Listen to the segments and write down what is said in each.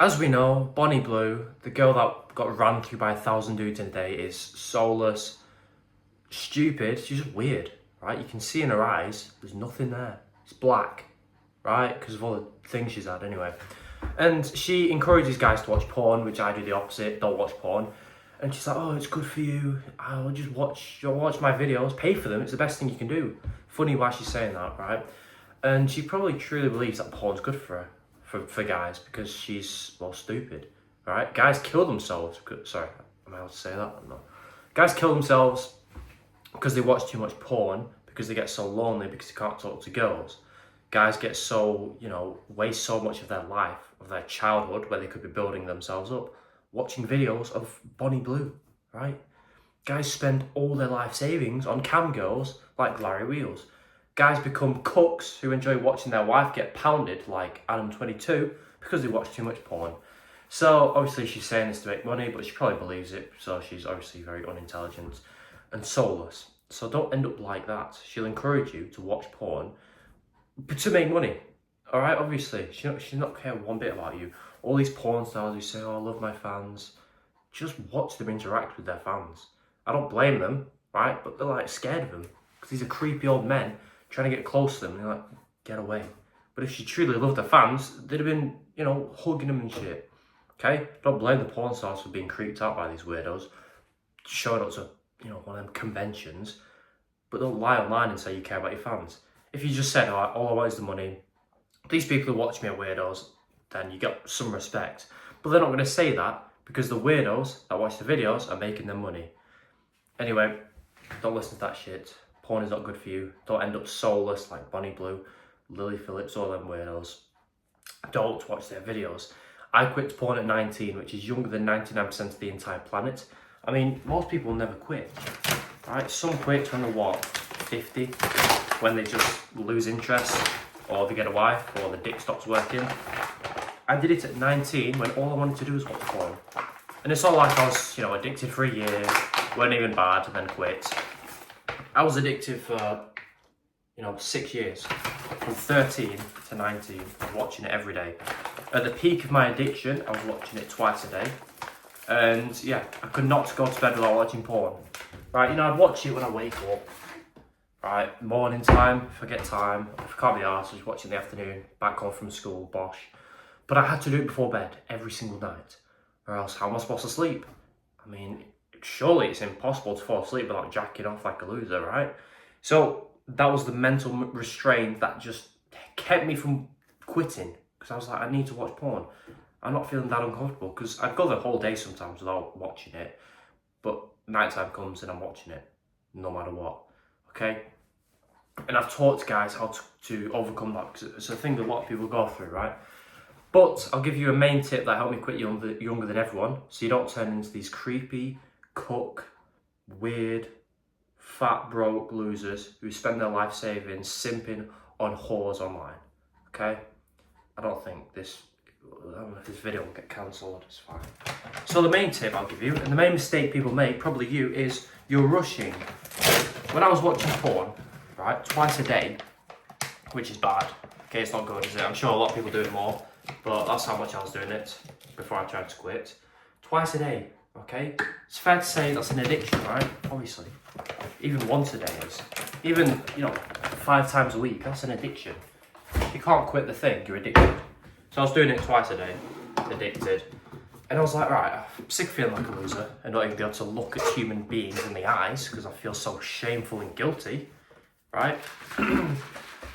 As we know, Bonnie Blue, the girl that got ran through by 1,000 dudes in a day, is soulless, stupid. She's just weird, right? You can see in her eyes, there's nothing there. It's black, right? Because of all the things she's had anyway. And she encourages guys to watch porn, which I do the opposite, don't watch porn. And she's like, oh, it's good for you. I'll just watch my videos, pay for them. It's the best thing you can do. Funny why she's saying that, right? And she probably truly believes that porn's good for her, for guys, because she's, well, stupid, right? Guys kill themselves. Sorry, am I allowed to say that? No. Guys kill themselves because they watch too much porn, because they get so lonely, because they can't talk to girls. Guys get so, waste so much of their life, of their childhood, where they could be building themselves up, watching videos of Bonnie Blue, right? Guys spend all their life savings on cam girls like Larry Wheels. Guys become cooks who enjoy watching their wife get pounded like Adam22 because they watch too much porn. So obviously she's saying this to make money, but she probably believes it, so she's obviously very unintelligent and soulless. So don't end up like that. She'll encourage you to watch porn but to make money. All right, obviously, she's not care one bit about you. All these porn stars who say, oh, I love my fans, just watch them interact with their fans. I don't blame them, right? But they're like scared of them because these are creepy old men trying to get close to them and they're like, get away. But if she truly loved her fans, they'd have been, hugging them and shit. Okay? Don't blame the porn stars for being creeped out by these weirdos, showing up to, one of them conventions, but don't lie online and say you care about your fans. If you just said, all I want is the money, these people who watch me are weirdos, then you get some respect. But they're not going to say that because the weirdos that watch the videos are making them money. Anyway, don't listen to that shit. Porn is not good for you. Don't end up soulless like Bonnie Blue, Lily Phillips, all them weirdos. Don't watch their videos. I quit porn at 19, which is younger than 99% of the entire planet. I mean, most people never quit, right? Some quit when they're what, 50? When they just lose interest, or they get a wife, or the dick stops working. I did it at 19 when all I wanted to do was watch porn. And it's not like I was, addicted for a year, weren't even bad, and then quit. I was addicted for, 6 years. From 13 to 19, I was watching it every day. At the peak of my addiction, I was watching it twice a day. And yeah, I could not go to bed without watching porn. Right, I'd watch it when I wake up. Right, morning time, if I get time. If I can't be arsed, I just watch it in the afternoon, back home from school, bosh. But I had to do it before bed every single night, or else how am I supposed to sleep? I mean, surely it's impossible to fall asleep without jacking off like a loser, right? So that was the mental restraint that just kept me from quitting, because I was like, I need to watch porn. I'm not feeling that uncomfortable, because I'd go the whole day sometimes without watching it, but nighttime comes and I'm watching it, no matter what. Okay, and I've taught guys how to overcome that, because it's a thing that a lot of people go through, right? But I'll give you a main tip that helped me quit younger than everyone, so you don't turn into these creepy, cook, weird, fat, broke losers who spend their life savings simping on whores online, okay? I don't know if this video will get cancelled, it's fine. So the main tip I'll give you, and the main mistake people make, probably you, is you're rushing. When I was watching porn, right, twice a day, which is bad, okay, it's not good, is it? I'm sure a lot of people do it more, but that's how much I was doing it before I tried to quit. Twice a day, okay? It's fair to say that's an addiction, right? Obviously. Even once a day is. Even, 5 times a week, that's an addiction. If you can't quit the thing, you're addicted. So I was doing it twice a day, addicted. And I was like, right, I'm sick of feeling like a loser and not even be able to look at human beings in the eyes because I feel so shameful and guilty, right?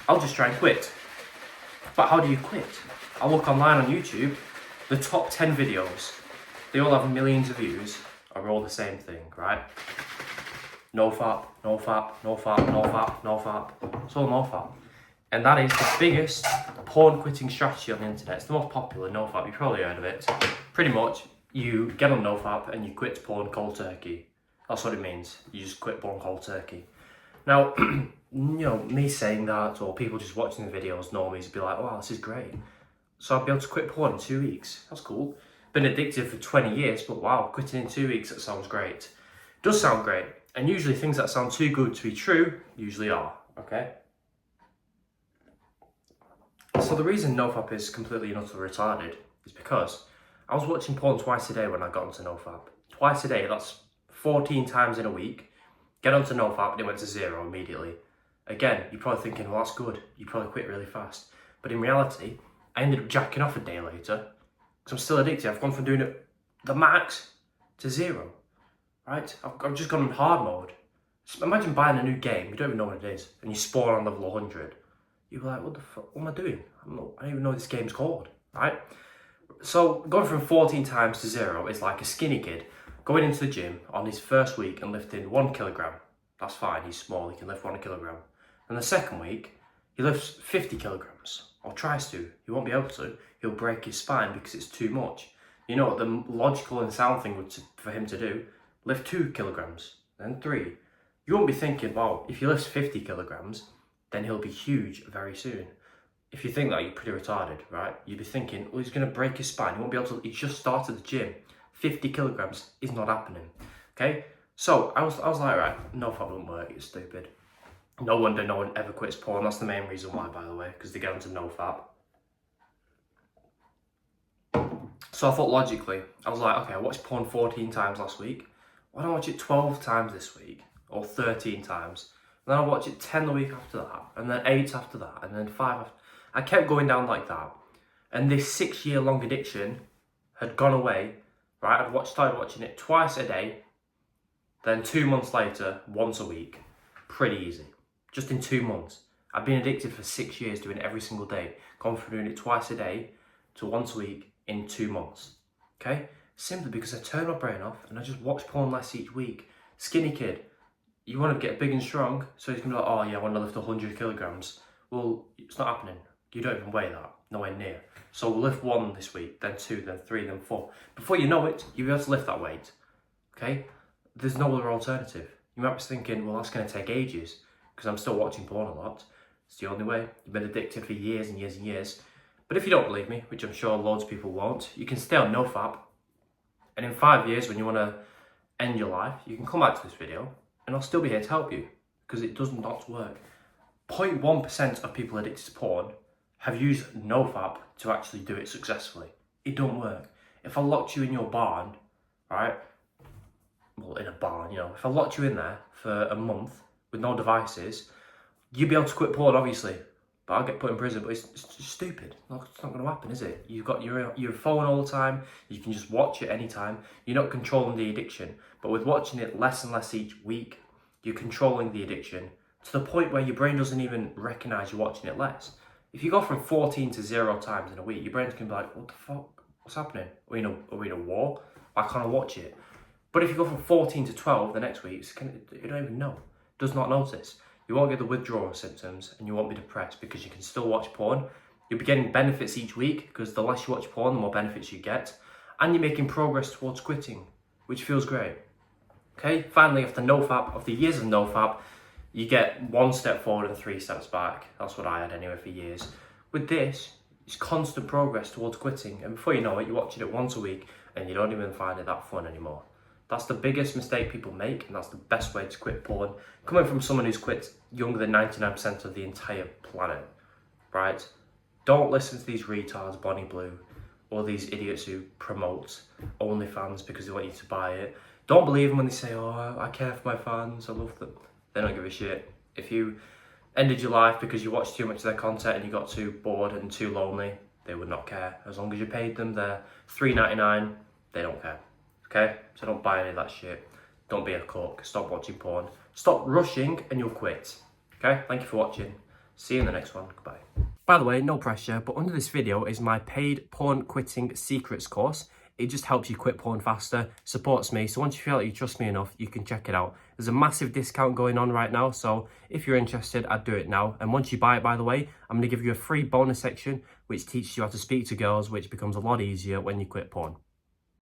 I'll just try and quit. But how do you quit? I look online on YouTube, the top 10 videos, they all have millions of views, are all the same thing, right? No fap, no fap, no fap, no fap, no fap. It's all no fap. And that is the biggest porn quitting strategy on the internet. It's the most popular, nofap. You've probably heard of it. Pretty much, you get on nofap and you quit porn cold turkey. That's what it means. You just quit porn cold turkey. Now, me saying that, or people just watching the videos, normies, be like, wow, this is great. So I'd be able to quit porn in 2 weeks. That's cool. Been addicted for 20 years, but wow, quitting in 2 weeks, that sounds great. Does sound great. And usually things that sound too good to be true, usually are, okay? So the reason nofap is completely and utterly retarded is because I was watching porn twice a day when I got onto NoFap. Twice a day, that's 14 times in a week. Get onto NoFap and it went to 0 immediately. Again, you're probably thinking, well, that's good. You probably quit really fast. But in reality, I ended up jacking off a day later because I'm still addicted. I've gone from doing it the max to 0, right? I've just gone in hard mode. Just imagine buying a new game, you don't even know what it is, and you spawn on level 100. You're like, what the fuck, what am I doing? I don't even know what this game's called, right? So going from 14 times to 0 is like a skinny kid going into the gym on his first week and lifting 1 kilogram. That's fine, he's small, he can lift 1 kilogram. And the second week, he lifts 50 kilograms, or tries to. He won't be able to. He'll break his spine because it's too much. You know what the logical and sound thing would for him to do? Lift 2 kilograms, then 3. You won't be thinking, wow, if he lifts 50 kilograms, then he'll be huge very soon. If you think that, you're pretty retarded, right? You'd be thinking, well, he's going to break his spine. He won't be able to, he just started the gym. 50 kilograms is not happening, okay? So I was like, right, NoFap won't work, it's stupid. No wonder no one ever quits porn. That's the main reason why, by the way, because they get onto NoFap. So I thought logically, I was like, okay, I watched porn 14 times last week. Why don't I watch it 12 times this week? Or 13 times? And then I'll watch it 10 the week after that, and then 8 after that, and then 5 after. I kept going down like that. And this 6-year-long addiction had gone away, right? Started watching it twice a day, then 2 months later, once a week. Pretty easy. Just in 2 months. I've been addicted for 6 years, doing it every single day. Gone from doing it twice a day to once a week in 2 months. Okay? Simply because I turned my brain off and I just watch porn less each week. Skinny kid. You want to get big and strong, so he's going to be like, oh yeah, I want to lift 100 kilograms. Well, it's not happening. You don't even weigh that. Nowhere near. So we'll lift 1 this week, then 2, then 3, then 4. Before you know it, you'll be able to lift that weight. Okay? There's no other alternative. You might be thinking, well, that's going to take ages because I'm still watching porn a lot. It's the only way. You've been addicted for years and years and years. But if you don't believe me, which I'm sure loads of people won't, you can stay on NoFap. And in 5 years, when you want to end your life, you can come back to this video and I'll still be here to help you because it does not work. 0.1% of people addicted to porn have used NoFap to actually do it successfully. It don't work. If I locked you in your barn, right? Well, in a barn, you know, if I locked you in there for a month with no devices, you'd be able to quit porn, obviously. But I'll get put in prison, but it's just stupid. It's not going to happen, is it? You've got your phone all the time. You can just watch it anytime. You're not controlling the addiction. But with watching it less and less each week, you're controlling the addiction to the point where your brain doesn't even recognise you're watching it less. If you go from 14 to 0 times in a week, your brain's going to be like, what the fuck? What's happening? Are we in a war? Why can't I watch it? But if you go from 14 to 12 the next week, you don't even know. Does not notice. You won't get the withdrawal symptoms and you won't be depressed because you can still watch porn. You'll be getting benefits each week because the less you watch porn, the more benefits you get. And you're making progress towards quitting, which feels great. Okay, finally, after years of NoFap, you get 1 step forward and 3 steps back. That's what I had anyway for years. With this, it's constant progress towards quitting. And before you know it, you're watching it once a week and you don't even find it that fun anymore. That's the biggest mistake people make, and that's the best way to quit porn. Coming from someone who's quit younger than 99% of the entire planet, right? Don't listen to these retards, Bonnie Blue, or these idiots who promote OnlyFans because they want you to buy it. Don't believe them when they say, oh, I care for my fans, I love them. They don't give a shit. If you ended your life because you watched too much of their content and you got too bored and too lonely, they would not care. As long as you paid them their $3.99, they don't care. Okay, so don't buy any of that shit. Don't be a cook. Stop watching porn. Stop rushing and you'll quit. Okay, thank you for watching. See you in the next one. Goodbye. By the way, no pressure, but under this video is my paid porn quitting secrets course. It just helps you quit porn faster, supports me. So once you feel like you trust me enough, you can check it out. There's a massive discount going on right now. So if you're interested, I'd do it now. And once you buy it, by the way, I'm going to give you a free bonus section, which teaches you how to speak to girls, which becomes a lot easier when you quit porn.